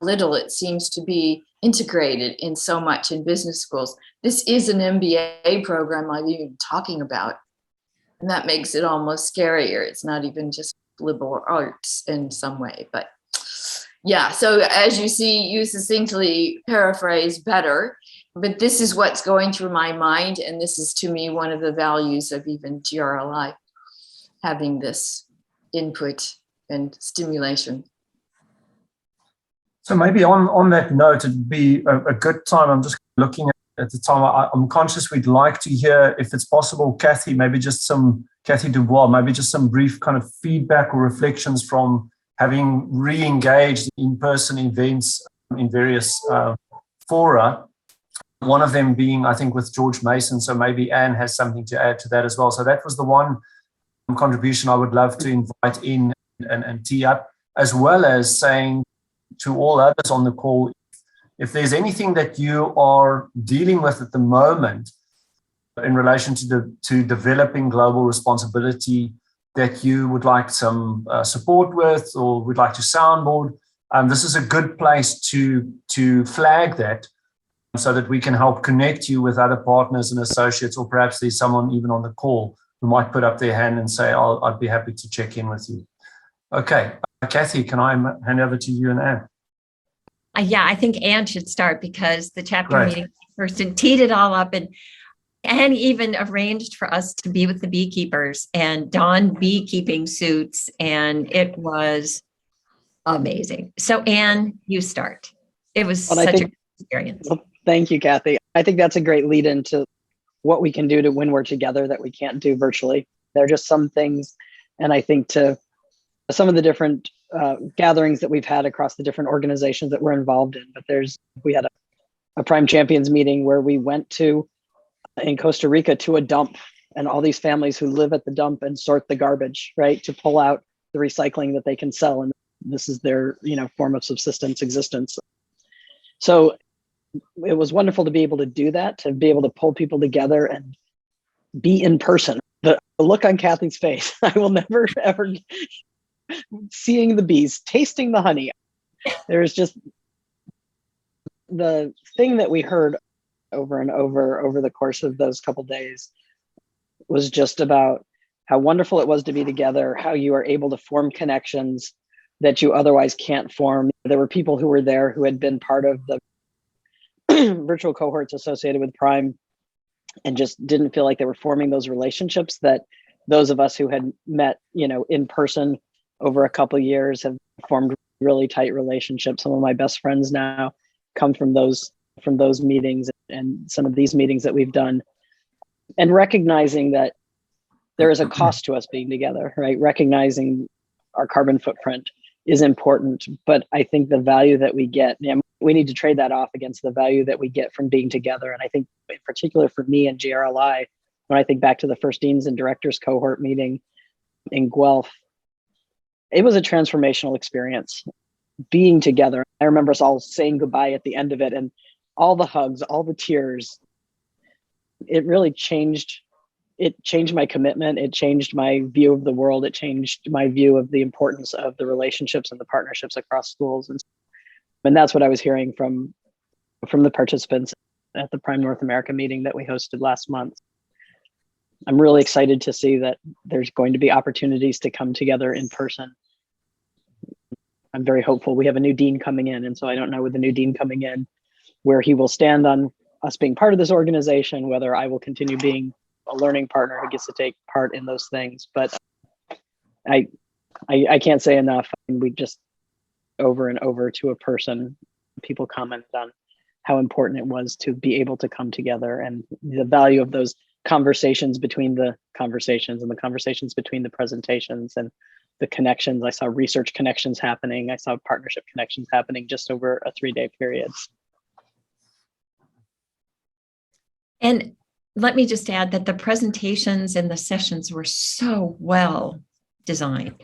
Little it seems to be integrated in so much in business schools. This is an MBA program I'm even talking about. And that makes it almost scarier. It's not even just liberal arts in some way. But yeah, so as you see, you succinctly paraphrase better, but this is what's going through my mind. And this is, to me, one of the values of even GRLI, having this input and stimulation. So maybe on that note, it'd be a good time. I'm just looking at the time. I'm conscious we'd like to hear, if it's possible, Kathy Dubois, maybe just some brief kind of feedback or reflections from having re-engaged in-person events in various fora. One of them being, I think, with George Mason. So maybe Anne has something to add to that as well. So that was the one contribution I would love to invite in and tee up, as well as saying to all others on the call, if there's anything that you are dealing with at the moment in relation to developing global responsibility that you would like some support with, or would like to soundboard, this is a good place to flag that, so that we can help connect you with other partners and associates, or perhaps there's someone even on the call who might put up their hand and say, I'd be happy to check in with you. Okay, Kathy, can I hand over to you and Anne? Yeah, I think Anne should start, because the chapter meeting person teed it all up, and even arranged for us to be with the beekeepers and don beekeeping suits, and it was amazing. So Anne, you start. It was such a good experience. Well, thank you, Kathy. I think that's a great lead into what we can do to when we're together that we can't do virtually. There are just some things, and I think to some of the different gatherings that we've had across the different organizations that we're involved in, but we had a Prime Champions meeting where we went to in Costa Rica to a dump, and all these families who live at the dump and sort the garbage, right, to pull out the recycling that they can sell, and this is their form of subsistence existence. So it was wonderful to be able to do that, to be able to pull people together and be in person. The look on Kathy's face, I will never ever, seeing the bees, tasting the honey. There's just the thing that we heard over and over the course of those couple days was just about how wonderful it was to be together, how you are able to form connections that you otherwise can't form. There were people who were there who had been part of the virtual cohorts associated with Prime and just didn't feel like they were forming those relationships that those of us who had met, in person over a couple of years have formed really tight relationships. Some of my best friends now come from those meetings and some of these meetings that we've done, and recognizing that there is a cost to us being together, right? Recognizing our carbon footprint is important, but I think the value that we get, we need to trade that off against the value that we get from being together. And I think in particular for me and GRLI, when I think back to the first Deans and Directors cohort meeting in Guelph, it was a transformational experience being together. I remember us all saying goodbye at the end of it, and all the hugs, all the tears. It really changed. It changed my commitment. It changed my view of the world. It changed my view of the importance of the relationships and the partnerships across schools. And that's what I was hearing from the participants at the Prime North America meeting that we hosted last month. I'm really excited to see that there's going to be opportunities to come together in person. I'm very hopeful. We have a new dean coming in, and so I don't know with the new dean coming in where he will stand on us being part of this organization, whether I will continue being a learning partner who gets to take part in those things. But I can't say enough. We just over and over to a person, people commented on how important it was to be able to come together, and the value of those conversations between the conversations and the conversations between the presentations and the connections. I saw research connections happening. I saw partnership connections happening just over a 3-day period. And let me just add that the presentations and the sessions were so well designed.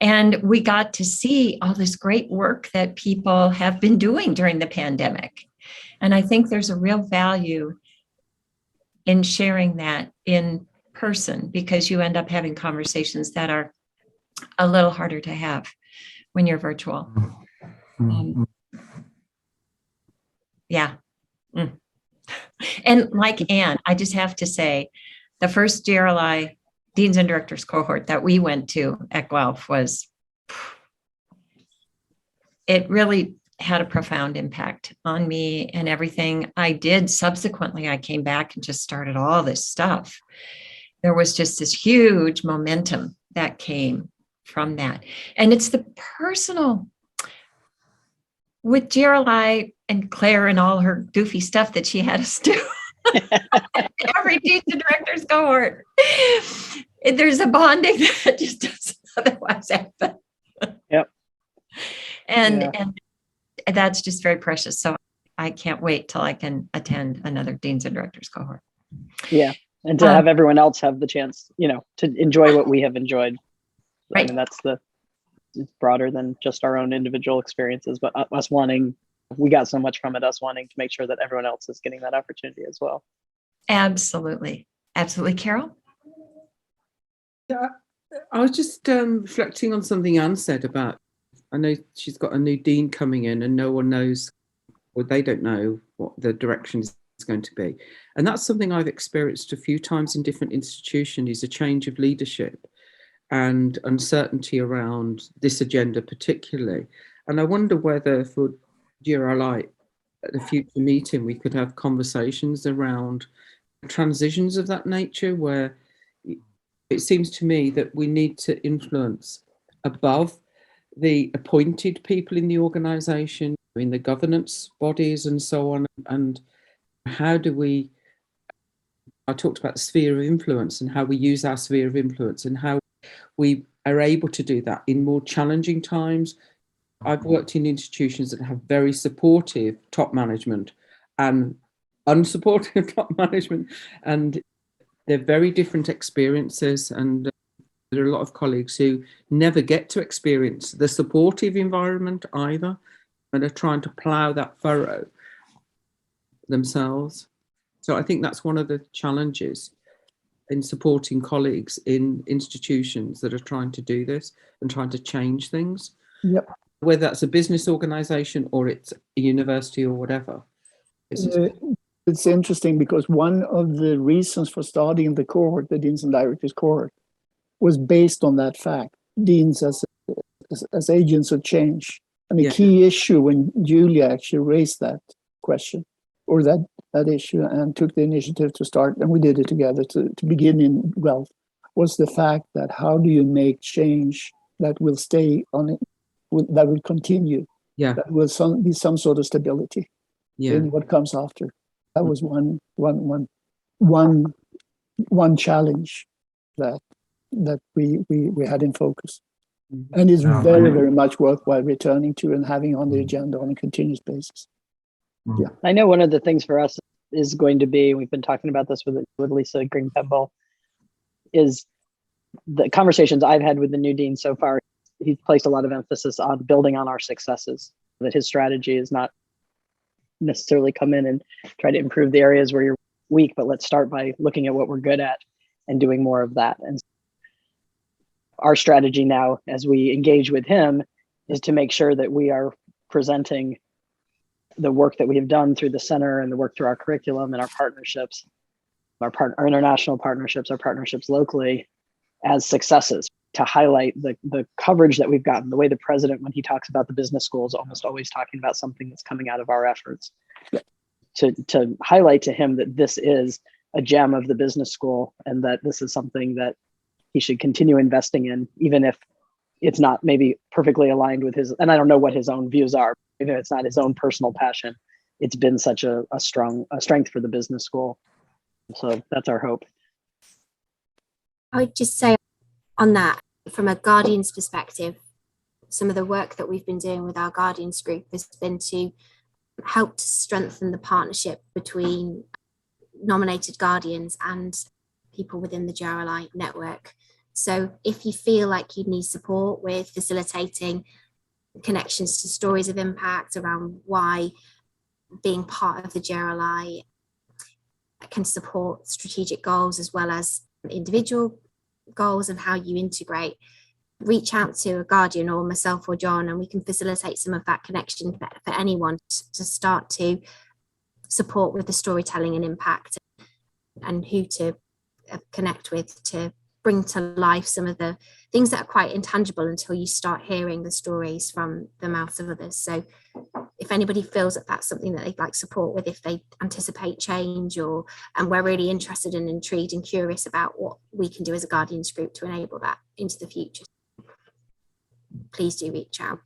And we got to see all this great work that people have been doing during the pandemic. And I think there's a real value in sharing that in person, because you end up having conversations that are a little harder to have when you're virtual. Yeah. And like Anne, I just have to say, the first GRLI Deans and Directors cohort that we went to at Guelph it really had a profound impact on me and everything I did subsequently. I came back and just started all this stuff. There was just this huge momentum that came from that. And it's the personal with GRLI and Claire and all her goofy stuff that she had us do. Every Deans and Directors cohort. There's a bonding that just doesn't otherwise happen. Yep. And that's just very precious. So I can't wait till I can attend another Deans and Directors cohort. Yeah. And to have everyone else have the chance, to enjoy what we have enjoyed. Right. I mean, it's broader than just our own individual experiences, but we got so much from it, us wanting to make sure that everyone else is getting that opportunity as well. Absolutely. Absolutely. Carole? Yeah, I was just reflecting on something Anne said about, I know she's got a new dean coming in and no one knows, or they don't know what the direction is going to be. And that's something I've experienced a few times in different institutions, is a change of leadership and uncertainty around this agenda particularly. And I wonder whether for GRLI at a future meeting, we could have conversations around transitions of that nature, where it seems to me that we need to influence above the appointed people in the organisation, in the governance bodies and so on. And how do I talked about the sphere of influence and how we use our sphere of influence and how we are able to do that in more challenging times. I've worked in institutions that have very supportive top management and unsupportive top management, and they're very different experiences. And there are a lot of colleagues who never get to experience the supportive environment either, and are trying to plough that furrow themselves. So I think that's one of the challenges in supporting colleagues in institutions that are trying to do this and trying to change things. Yep. Whether that's a business organization or it's a university or whatever. It's interesting because one of the reasons for starting the cohort, the Deans and Directors cohort, was based on that fact. Deans as agents of change. And the key issue when Julia actually raised that question or that issue and took the initiative to start, and we did it together to begin in Guelph, was the fact that how do you make change that will stay on it, that will continue, that will be some sort of stability in what comes after. That was one challenge that we had in focus. And it's very, very much worthwhile returning to and having on the agenda on a continuous basis. Yeah, I know one of the things for us is going to be, we've been talking about this with Lisa Green-Pemble, is the conversations I've had with the new dean so far. He's placed a lot of emphasis on building on our successes, that his strategy is not necessarily come in and try to improve the areas where you're weak, but let's start by looking at what we're good at and doing more of that. And our strategy now, as we engage with him, is to make sure that we are presenting the work that we have done through the center and the work through our curriculum and our partnerships, our international partnerships, our partnerships locally, as successes, to highlight the coverage that we've gotten. The way the president, when he talks about the business school, is almost always talking about something that's coming out of our efforts. To highlight to him that this is a gem of the business school and that this is something that he should continue investing in, even if it's not maybe perfectly aligned with his, and I don't know what his own views are, even if it's not his own personal passion. It's been such a strength for the business school. So that's our hope. I would just say on that, from a Guardians perspective, some of the work that we've been doing with our Guardians group has been to help to strengthen the partnership between nominated Guardians and people within the GRLI network. So if you feel like you need support with facilitating connections to stories of impact around why being part of the GRLI can support strategic goals as well as individual goals and how you integrate, reach out to a Guardian or myself or John, and we can facilitate some of that connection for anyone to start to support with the storytelling and impact and who to connect with to bring to life some of the things that are quite intangible until you start hearing the stories from the mouths of others. So if anybody feels that that's something that they'd like support with, if they anticipate change, and we're really interested and intrigued and curious about what we can do as a Guardians group to enable that into the future, please do reach out.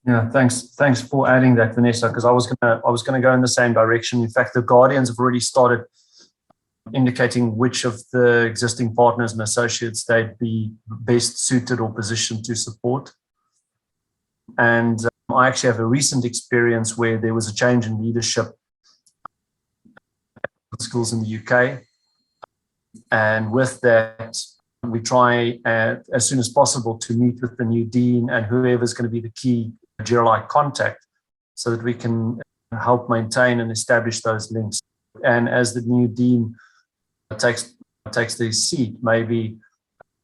Yeah, thanks for adding that, Vanessa, because I was gonna go in the same direction. In fact, the Guardians have already started indicating which of the existing partners and associates they'd be best suited or positioned to support. And I actually have a recent experience where there was a change in leadership at schools in the UK. And with that, we try as soon as possible to meet with the new dean and whoever's going to be the key GRLI contact so that we can help maintain and establish those links. And as the new dean takes their seat, maybe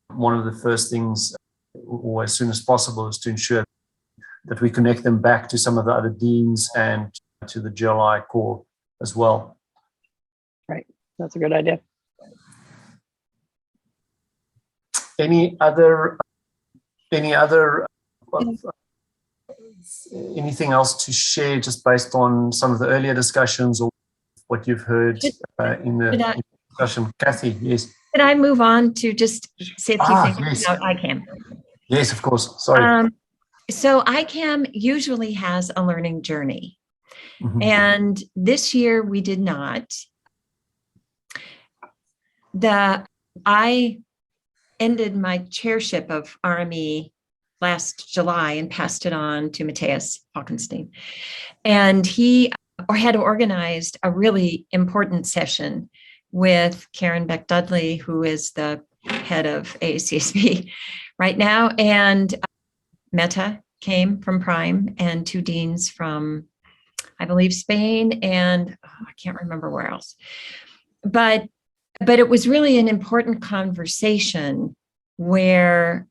one of the first things, or as soon as possible, is to ensure that we connect them back to some of the other deans and to the GRLI core as well. Right, that's a good idea. Anything else to share just based on some of the earlier discussions or what you've heard in the discussion? Kathy, yes. Can I move on to just say a few things yes. about ICAM? Yes, of course. Sorry. So ICAM usually has a learning journey. Mm-hmm. And this year we did not. I ended my chairship of RME last July and passed it on to Matthias Falkenstein. And he had organized a really important session with Karen Beck-Dudley, who is the head of AACSB right now. And Meta came from Prime and two deans from, I believe, Spain, and I can't remember where else. But it was really an important conversation where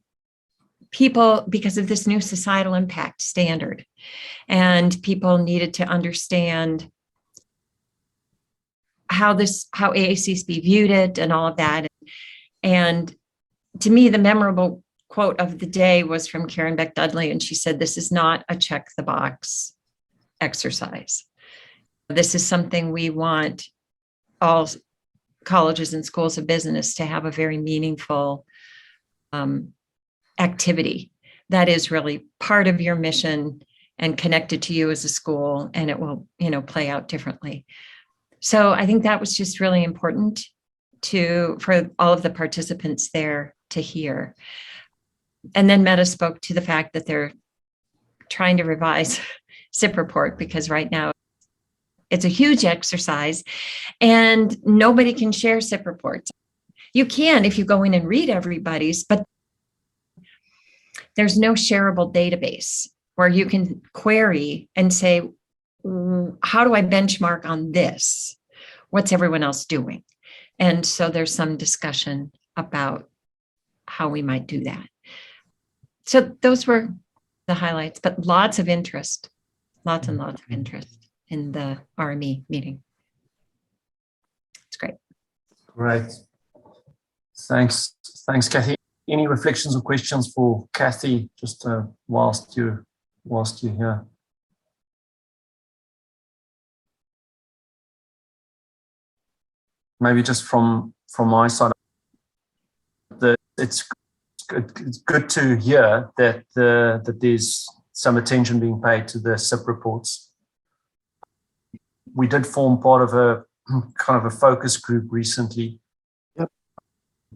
people, because of this new societal impact standard, and people needed to understand how AACSB viewed it and all of that. And to me, the memorable quote of the day was from Karen Beck-Dudley, and she said, "This is not a check the box exercise. This is something we want all colleges and schools of business to have a very meaningful activity that is really part of your mission and connected to you as a school, and it will, play out differently." So I think that was just really important for all of the participants there to hear. And then Meta spoke to the fact that they're trying to revise SIP report, because right now it's a huge exercise and nobody can share SIP reports. You can if you go in and read everybody's, but there's no shareable database where you can query and say, how do I benchmark on this? What's everyone else doing? And so there's some discussion about how we might do that. So those were the highlights, but lots of interest, lots and lots of interest in the RME meeting. It's great. Great. Thanks, Kathy. Any reflections or questions for Kathy just whilst you're here? Maybe just from my side, it's good to hear that there's some attention being paid to the SIP reports. We did form part of a kind of a focus group recently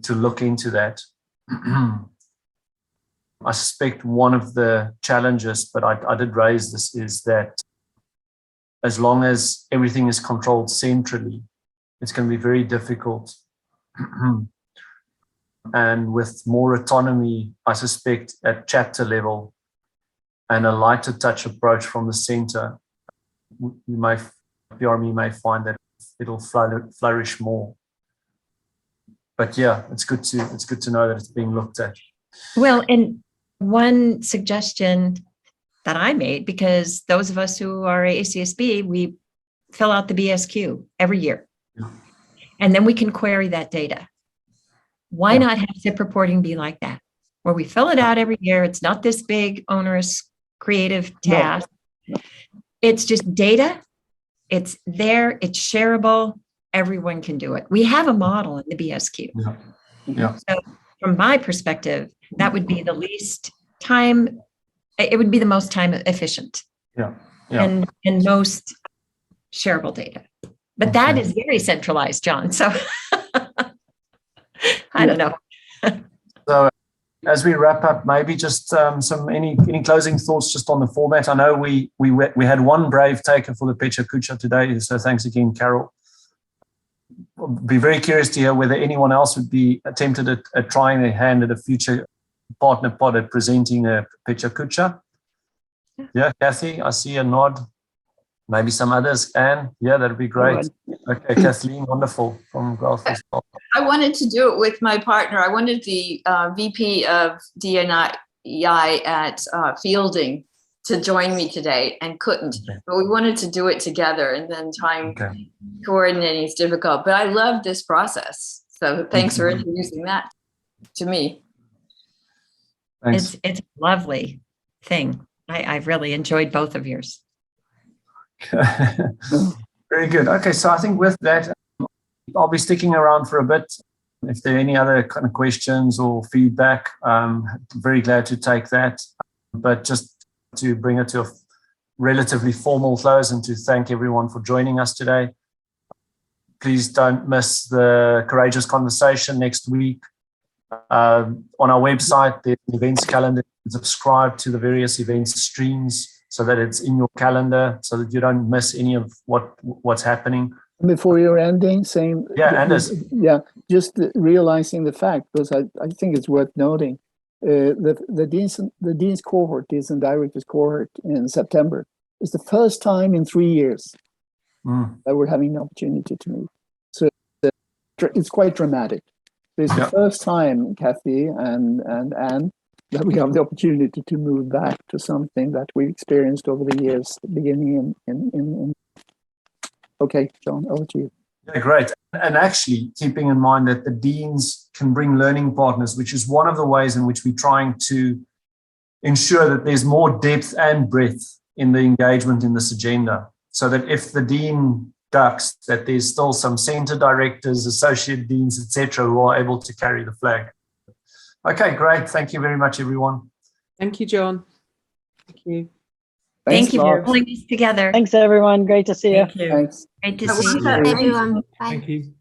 to look into that. I suspect one of the challenges, but I did raise this, is that as long as everything is controlled centrally, it's going to be very difficult. And with more autonomy, I suspect at chapter level and a lighter touch approach from the center, PRME may find that it'll flourish more. But yeah, it's good to know that it's being looked at. Well, and one suggestion that I made, because those of us who are AACSB, we fill out the BSQ every year. Yeah. And then we can query that data. Why not have SIP reporting be like that, where we fill it out every year? It's not this big, onerous, creative task. No. It's just data. It's there. It's shareable. Everyone can do it. We have a model in the BSQ. Yeah. So from my perspective, that would be the least time. It would be the most time efficient. Yeah. And most shareable data. But that is very centralized, John. So I don't know. So as we wrap up, maybe just any closing thoughts just on the format. I know we had one brave taker for the PechaKucha today, so thanks again, Carole. I'll be very curious to hear whether anyone else would be tempted at trying their hand at a future partner pod at presenting a PechaKucha. Yeah, Kathy, I see a nod. Maybe some others. Anne, yeah, that'd be great. Okay, Kathleen, wonderful from Gulf. I wanted to do it with my partner. I wanted the VP of D&I at Fielding to join me today and couldn't. But we wanted to do it together, and then time coordinating is difficult. But I love this process. So thanks for introducing that to me. Thanks. It's a lovely thing. I've really enjoyed both of yours. Very good. Okay, so I think with that, I'll be sticking around for a bit. If there are any other kind of questions or feedback, very glad to take that. But just to bring it to a relatively formal close and to thank everyone for joining us today. Please don't miss the Courageous Conversation next week. On our website, there's an events calendar. Subscribe to the various events streams so that it's in your calendar, so that you don't miss any of what's happening. Before you're ending, Anders. Just realizing the fact, because I think it's worth noting, the Dean's Cohort, Deans and Directors Cohort in September, is the first time in 3 years that we're having an opportunity to meet. So it's quite dramatic. It's the first time, Kathy and Anne, that we have the opportunity to move back to something that we experienced over the years, beginning in. Okay, John, over to you. Yeah, great. And actually, keeping in mind that the deans can bring learning partners, which is one of the ways in which we're trying to ensure that there's more depth and breadth in the engagement in this agenda, so that if the dean ducks, that there's still some center directors, associate deans, etc., who are able to carry the flag. Okay, great. Thank you very much, everyone. Thank you, John. Thank you. Thank you for pulling this together. Thanks, everyone. Great to see you. Thank you. Thanks. Great to see you. Everyone. Bye. Thank you.